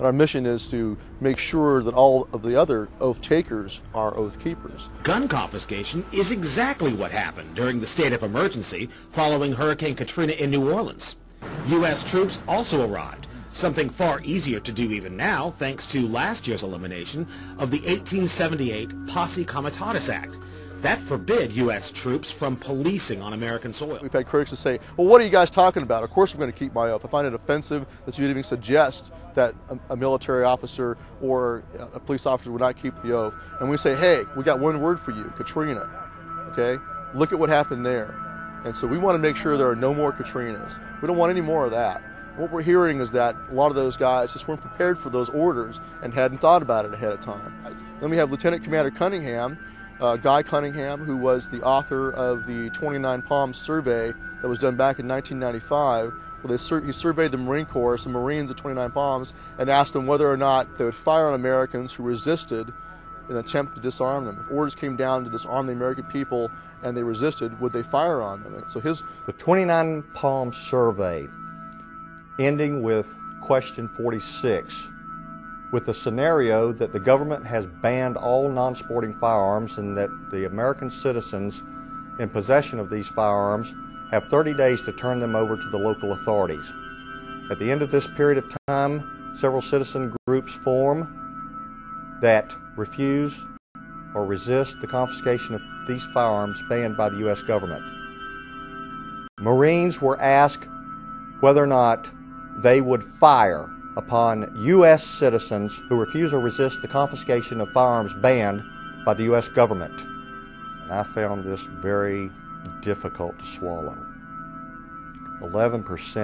And our mission is to make sure that all of the other oath takers are oath keepers. Gun confiscation is exactly what happened during the state of emergency following Hurricane Katrina in New Orleans. U.S. troops also arrived, something far easier to do even now thanks to last year's elimination of the 1878 Posse Comitatus Act. That forbid U.S. troops from policing on American soil. We've had critics that say, well, what are you guys talking about? Of course I'm going to keep my oath. I find it offensive that you'd even suggest that a military officer or a police officer would not keep the oath. And we say, hey, we got one word for you, Katrina. Okay? Look at what happened there. And so we want to make sure there are no more Katrinas. We don't want any more of that. What we're hearing is that a lot of those guys just weren't prepared for those orders and hadn't thought about it ahead of time. Then we have Lieutenant Commander Cunningham, Guy Cunningham, who was the author of the 29 Palms survey that was done back in 1995. Well, he surveyed the Marine Corps, some Marines at 29 Palms, and asked them whether or not they would fire on Americans who resisted in an attempt to disarm them. If orders came down to disarm the American people and they resisted, would they fire on them? And so the 29 Palms survey, ending with question 46, with the scenario that the government has banned all non-sporting firearms and that the American citizens in possession of these firearms have 30 days to turn them over to the local authorities. At the end of this period of time, several citizen groups form that refuse or resist the confiscation of these firearms banned by the U.S. government. Marines were asked whether or not they would fire upon U.S. citizens who refuse or resist the confiscation of firearms banned by the U.S. government. And I found this very difficult to swallow. 11%